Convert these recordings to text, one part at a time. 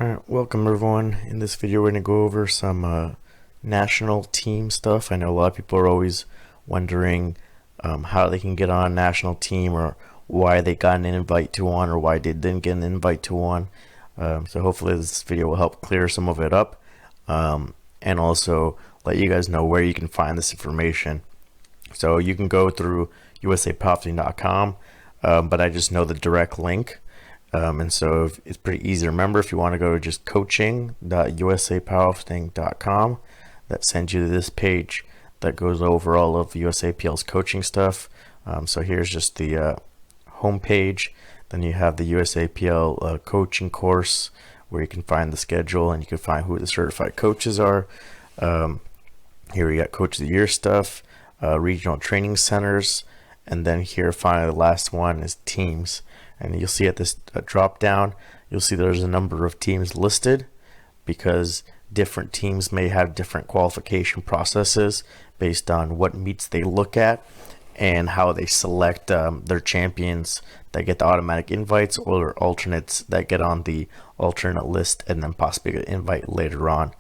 Alright, welcome everyone. In this video we're going to go over some national team stuff. I know a lot of people are always wondering how they can get on a national team, or why they got an invite to one, or why they didn't get an invite to one. So hopefully this video will help clear some of it up, and also let you guys know where you can find this information. So you can go through USAPL.com, but I just know the direct link. And so it's pretty easy to remember. If you want to go to just coaching.usapowerlifting.com, that sends you to this page that goes over all of USAPL's coaching stuff. So here's just the home page. Then you have the USAPL coaching course, where you can find the schedule and you can find who the certified coaches are. Here we got Coach of the Year stuff, regional training centers, and then here finally the last one is teams. And you'll see at this drop down, you'll see there's a number of teams listed, because different teams may have different qualification processes based on what meets they look at and how they select their champions that get the automatic invites, or alternates that get on the alternate list and then possibly get an invite later on.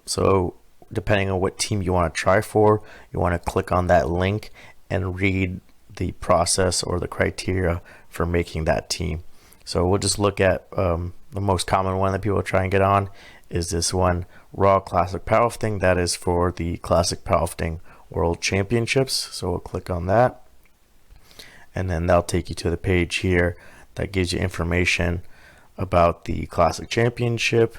So depending on what team you want to try for, you want to click on that link and read the process or the criteria for making that team. So we'll just look at the most common one that people try and get on is this one, Raw Classic Powerlifting. That is for the Classic Powerlifting World Championships. So we'll click on that, and then that'll take you to the page here that gives you information about the Classic Championship,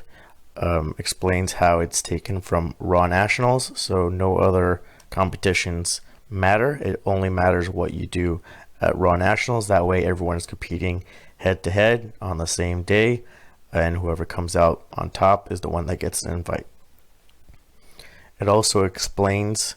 explains how it's taken from Raw Nationals, so no other competitions matter. It only matters what you do at Raw Nationals. That way everyone is competing head to head on the same day, and whoever comes out on top is the one that gets an invite. It also explains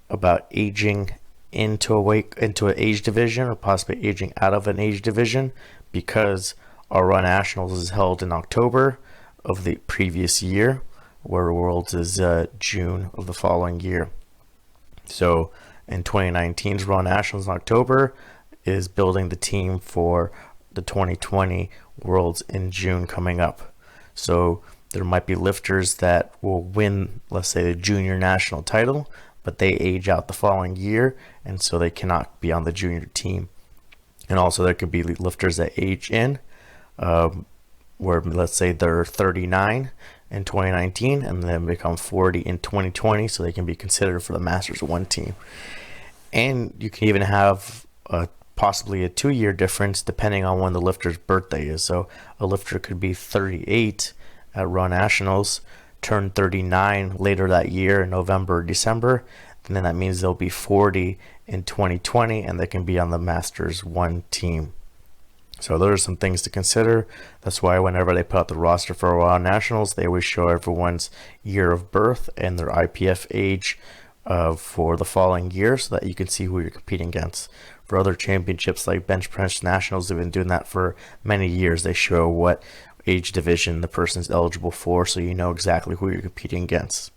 about aging into an age division, or possibly aging out of an age division, because our Raw Nationals is held in October of the previous year, where Worlds is June of the following year. So in 2019's Raw Nationals in October is building the team for the 2020 Worlds in June coming up. So there might be lifters that will win, let's say, the junior national title, but they age out the following year, and so they cannot be on the junior team. And also there could be lifters that age in, where let's say they're 39 in 2019 and then become 40 in 2020, so they can be considered for the Masters 1 team. And you can even have possibly a 2-year difference depending on when the lifter's birthday is. So a lifter could be 38 at Raw Nationals, turn 39 later that year in November or December, and then that means they'll be 40 in 2020 and they can be on the Masters 1 team. So those are some things to consider. That's why whenever they put out the roster for Raw Nationals, they always show everyone's year of birth and their IPF age for the following year, so that you can see who you're competing against. For other championships like Bench Press Nationals, they've been doing that for many years. They show what age division the person's eligible for, so you know exactly who you're competing against.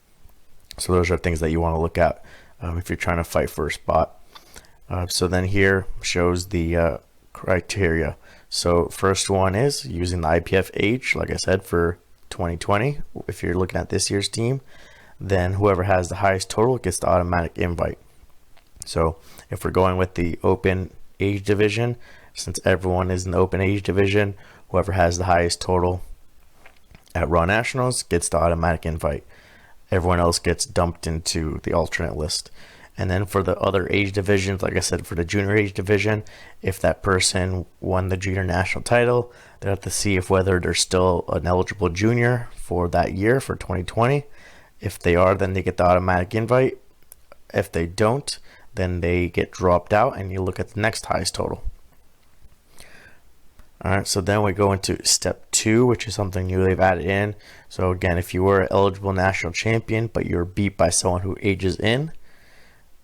So those are things that you want to look at if you're trying to fight for a spot. So then here shows the criteria. So first one is using the IPF age, like I said, for 2020. If you're looking at this year's team, then whoever has the highest total gets the automatic invite. So if we're going with the open age division, since everyone is in the open age division, whoever has the highest total at Raw Nationals gets the automatic invite. Everyone else gets dumped into the alternate list. And then for the other age divisions, like I said, for the junior age division, if that person won the junior national title, they have to see if whether they're still an eligible junior for that year, for 2020. If they are, then they get the automatic invite. If they don't, then they get dropped out, and you look at the next highest total. Alright, so then we go into step 2, which is something new they've added in. So again, if you were an eligible national champion, but you're beat by someone who ages in,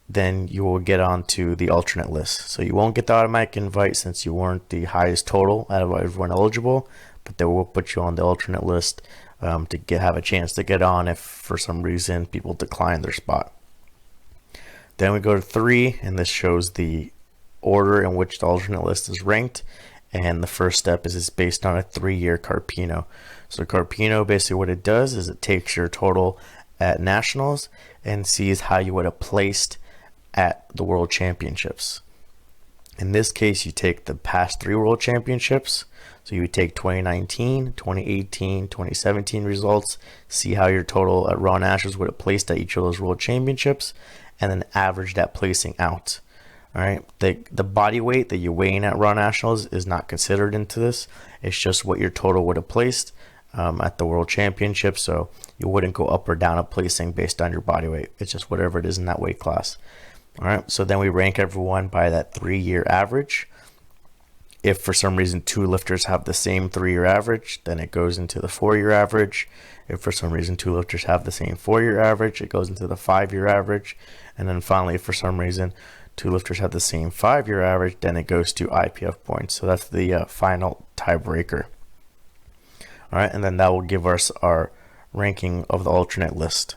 then you will get onto the alternate list. So you won't get the automatic invite since you weren't the highest total out of everyone eligible, but they will put you on the alternate list to have a chance to get on if for some reason people decline their spot. Then we go to 3, and this shows the order in which the alternate list is ranked. And the first step is it's based on a 3-year Carpino. So Carpino, basically what it does is it takes your total at nationals and sees how you would have placed at the World Championships. In this case, you take the past 3 World Championships. So you would take 2019, 2018, 2017 results, see how your total at Raw Nationals would have placed at each of those World Championships, and then average that placing out. All right, the body weight that you're weighing at Raw Nationals is not considered into this. It's just what your total would have placed at the World Championship. So you wouldn't go up or down a placing based on your body weight. It's just whatever it is in that weight class. All right, so then we rank everyone by that 3-year average. If for some reason 2 lifters have the same 3-year average, then it goes into the 4-year average. If for some reason 2 lifters have the same 4-year average, it goes into the 5-year average. And then finally, if for some reason 2 lifters have the same 5-year average, then it goes to IPF points. So that's the final tiebreaker. All right, and then that will give us our ranking of the alternate list.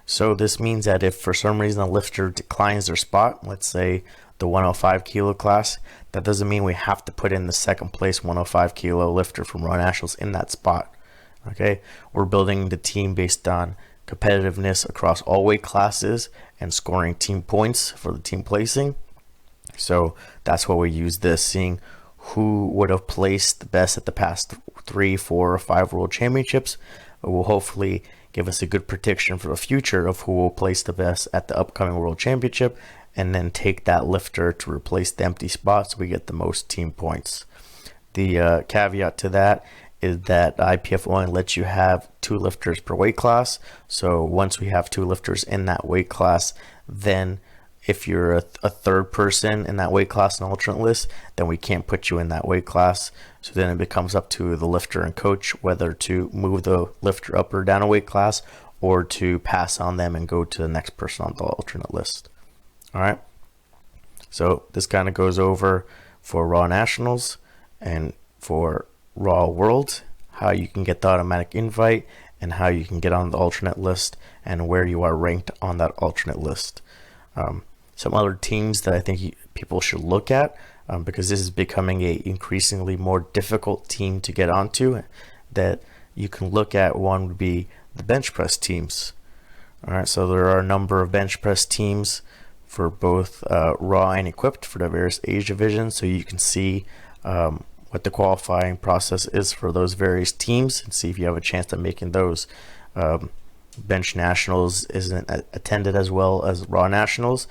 So this means that if for some reason a lifter declines their spot, let's say the 105 kilo class, that doesn't mean we have to put in the second place 105 kilo lifter from Raw Nationals in that spot. Okay, we're building the team based on competitiveness across all weight classes and scoring team points for the team placing. So that's why we use this, seeing who would have placed the best at the past 3, 4, or 5 World Championships. It will hopefully give us a good prediction for the future of who will place the best at the upcoming World Championship, and then take that lifter to replace the empty spot so we get the most team points. The caveat to that is that IPF only lets you have 2 lifters per weight class. So once we have 2 lifters in that weight class, then if you're a third person in that weight class in the alternate list, then we can't put you in that weight class. So then it becomes up to the lifter and coach whether to move the lifter up or down a weight class, or to pass on them and go to the next person on the alternate list. All right, so this kind of goes over for Raw Nationals and for Raw World, how you can get the automatic invite and how you can get on the alternate list and where you are ranked on that alternate list. Some other teams that I think people should look at, because this is becoming a increasingly more difficult team to get onto, that you can look at. One would be the bench press teams. All right, so there are a number of bench press teams for both raw and equipped for the various age divisions, so you can see what the qualifying process is for those various teams and see if you have a chance at making those. Bench nationals isn't attended as well as raw nationals,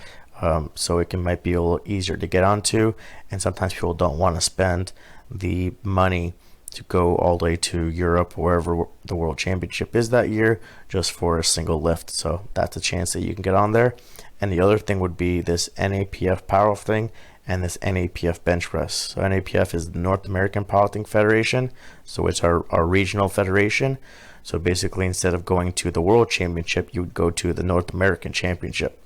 so it might be a little easier to get onto, and sometimes people don't want to spend the money to go all the way to Europe, wherever the World Championship is that year, just for a single lift. So that's a chance that you can get on there. And the other thing would be this NAPF powerlifting and this NAPF bench press. So NAPF is the North American Powerlifting Federation, so it's our regional federation. So basically, instead of going to the World Championship, you would go to the North American Championship.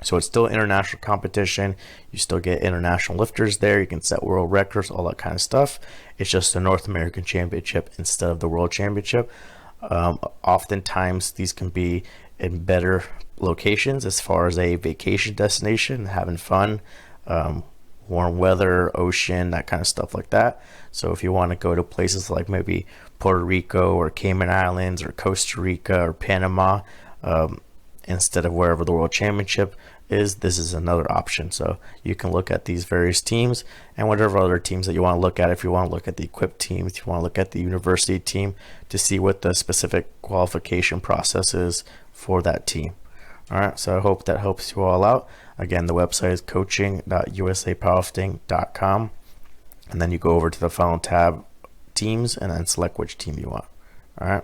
So it's still international competition. You still get international lifters there. You can set world records, all that kind of stuff. It's just the North American Championship instead of the World Championship. Oftentimes, these can be in better locations as far as a vacation destination, having fun, warm weather, ocean, that kind of stuff like that. So if you want to go to places like maybe Puerto Rico or Cayman Islands or Costa Rica or Panama, instead of wherever the World Championship is, this is another option. So you can look at these various teams and whatever other teams that you want to look at. If you want to look at the equipped team, if you want to look at the university team, to see what the specific qualification process is for that team. All right, so I hope that helps you all out. Again, the website is coaching.usapowerlifting.com, and then you go over to the final tab, teams, and then select which team you want. All right.